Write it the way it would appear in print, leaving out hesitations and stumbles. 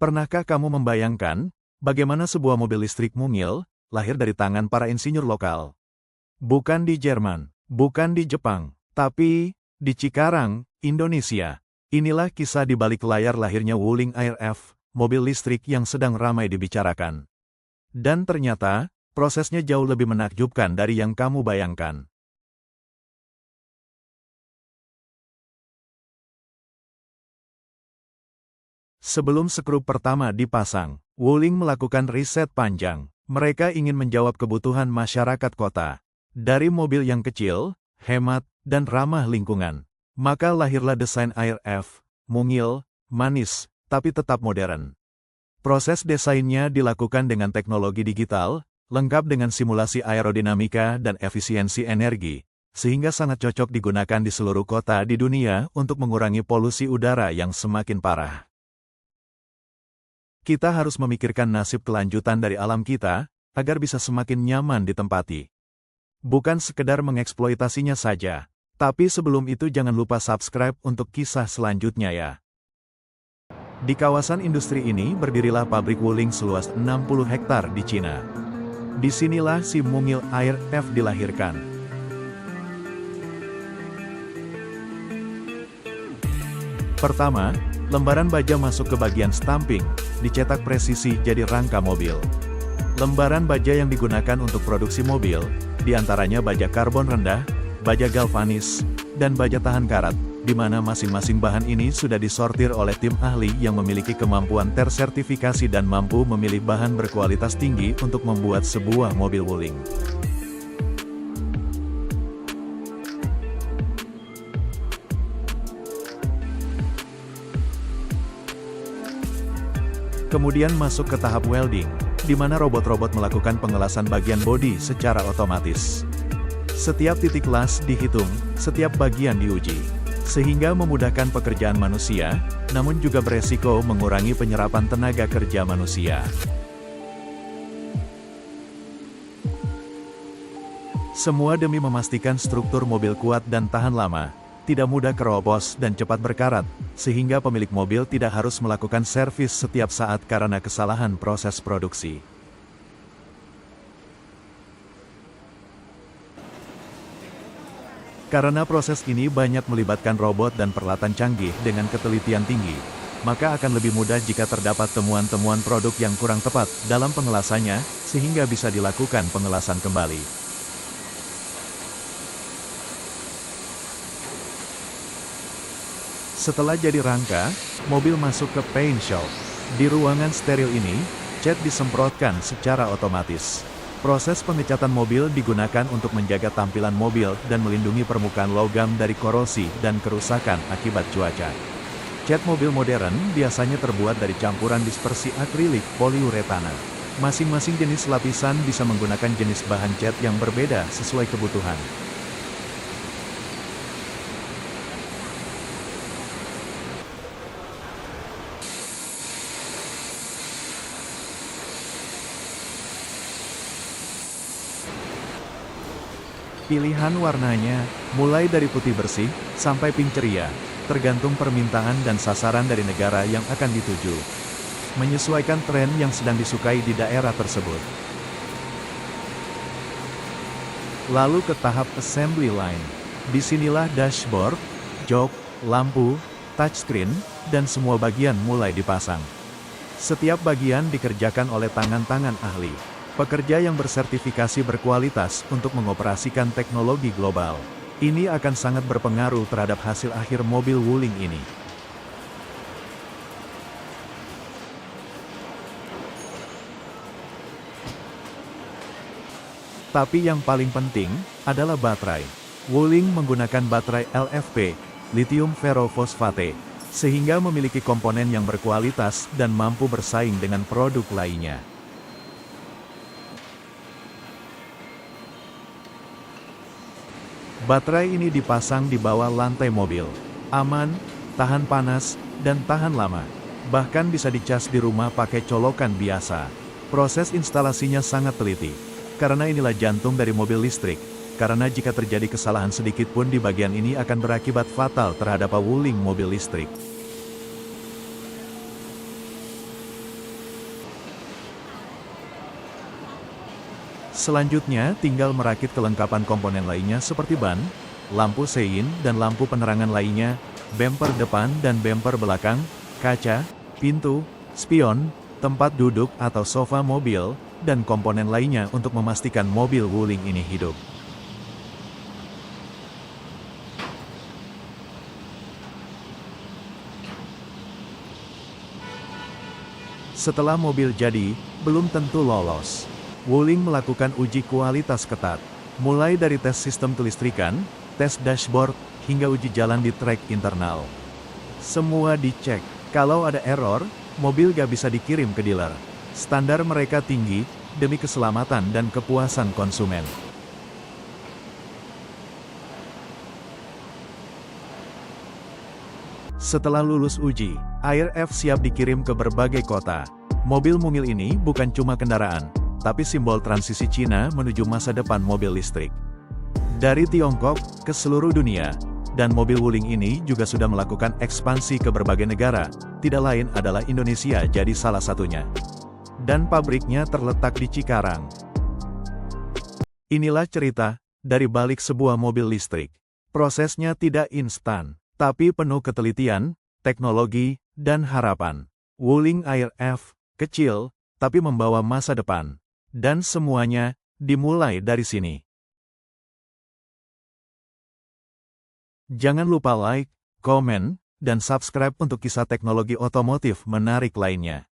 Pernahkah kamu membayangkan bagaimana sebuah mobil listrik mungil lahir dari tangan para insinyur lokal? Bukan di Jerman, bukan di Jepang, tapi di Cikarang, Indonesia. Inilah kisah di balik layar lahirnya Wuling Air-F, mobil listrik yang sedang ramai dibicarakan. Dan ternyata, prosesnya jauh lebih menakjubkan dari yang kamu bayangkan. Sebelum skrup pertama dipasang, Wuling melakukan riset panjang. Mereka ingin menjawab kebutuhan masyarakat kota. Dari mobil yang kecil, hemat, dan ramah lingkungan. Maka lahirlah desain Air-F, mungil, manis, tapi tetap modern. Proses desainnya dilakukan dengan teknologi digital, lengkap dengan simulasi aerodinamika dan efisiensi energi, sehingga sangat cocok digunakan di seluruh kota di dunia untuk mengurangi polusi udara yang semakin parah. Kita harus memikirkan nasib kelanjutan dari alam kita, agar bisa semakin nyaman ditempati. Bukan sekedar mengeksploitasinya saja, tapi sebelum itu jangan lupa subscribe untuk kisah selanjutnya ya. Di kawasan industri ini berdirilah pabrik Wuling seluas 60 hektar di Cina. Disinilah si mungil Air-F dilahirkan. Pertama, lembaran baja masuk ke bagian stamping, dicetak presisi jadi rangka mobil. Lembaran baja yang digunakan untuk produksi mobil, diantaranya baja karbon rendah, baja galvanis, dan baja tahan karat, di mana masing-masing bahan ini sudah disortir oleh tim ahli yang memiliki kemampuan tersertifikasi dan mampu memilih bahan berkualitas tinggi untuk membuat sebuah mobil Wuling. Kemudian masuk ke tahap welding, di mana robot-robot melakukan pengelasan bagian bodi secara otomatis. Setiap titik las dihitung, setiap bagian diuji, sehingga memudahkan pekerjaan manusia, namun juga beresiko mengurangi penyerapan tenaga kerja manusia. Semua demi memastikan struktur mobil kuat dan tahan lama, tidak mudah keropos dan cepat berkarat, sehingga pemilik mobil tidak harus melakukan servis setiap saat karena kesalahan proses produksi. Karena proses ini banyak melibatkan robot dan peralatan canggih dengan ketelitian tinggi, maka akan lebih mudah jika terdapat temuan-temuan produk yang kurang tepat dalam pengelasannya, sehingga bisa dilakukan pengelasan kembali. Setelah jadi rangka, mobil masuk ke paint shop. Di ruangan steril ini, cat disemprotkan secara otomatis. Proses pengecatan mobil digunakan untuk menjaga tampilan mobil dan melindungi permukaan logam dari korosi dan kerusakan akibat cuaca. Cat mobil modern biasanya terbuat dari campuran dispersi akrilik poliuretana. Masing-masing jenis lapisan bisa menggunakan jenis bahan cat yang berbeda sesuai kebutuhan. Pilihan warnanya, mulai dari putih bersih, sampai pink ceria, tergantung permintaan dan sasaran dari negara yang akan dituju. Menyesuaikan tren yang sedang disukai di daerah tersebut. Lalu ke tahap assembly line. Disinilah dashboard, jok, lampu, touchscreen, dan semua bagian mulai dipasang. Setiap bagian dikerjakan oleh tangan-tangan ahli. Pekerja yang bersertifikasi berkualitas untuk mengoperasikan teknologi global. Ini akan sangat berpengaruh terhadap hasil akhir mobil Wuling ini. Tapi yang paling penting adalah baterai. Wuling menggunakan baterai LFP, lithium ferrofosfate, sehingga memiliki komponen yang berkualitas dan mampu bersaing dengan produk lainnya. Baterai ini dipasang di bawah lantai mobil. Aman, tahan panas, dan tahan lama. Bahkan bisa dicas di rumah pakai colokan biasa. Proses instalasinya sangat teliti. Karena inilah jantung dari mobil listrik. Karena jika terjadi kesalahan sedikit pun di bagian ini akan berakibat fatal terhadap Wuling mobil listrik. Selanjutnya, tinggal merakit kelengkapan komponen lainnya seperti ban, lampu sein dan lampu penerangan lainnya, bemper depan dan bemper belakang, kaca, pintu, spion, tempat duduk atau sofa mobil, dan komponen lainnya untuk memastikan mobil Wuling ini hidup. Setelah mobil jadi, belum tentu lolos. Wuling melakukan uji kualitas ketat, mulai dari tes sistem kelistrikan, tes dashboard, hingga uji jalan di trek internal. Semua dicek. Kalau ada error, mobil gak bisa dikirim ke dealer. Standar mereka tinggi, demi keselamatan dan kepuasan konsumen. Setelah lulus uji, Air-F siap dikirim ke berbagai kota. Mobil mungil ini bukan cuma kendaraan, tapi simbol transisi Cina menuju masa depan mobil listrik. Dari Tiongkok ke seluruh dunia, dan mobil Wuling ini juga sudah melakukan ekspansi ke berbagai negara, tidak lain adalah Indonesia jadi salah satunya. Dan pabriknya terletak di Cikarang. Inilah cerita dari balik sebuah mobil listrik. Prosesnya tidak instan, tapi penuh ketelitian, teknologi, dan harapan. Wuling Air-F, kecil, tapi membawa masa depan. Dan semuanya dimulai dari sini. Jangan lupa like, komen, dan subscribe untuk kisah teknologi otomotif menarik lainnya.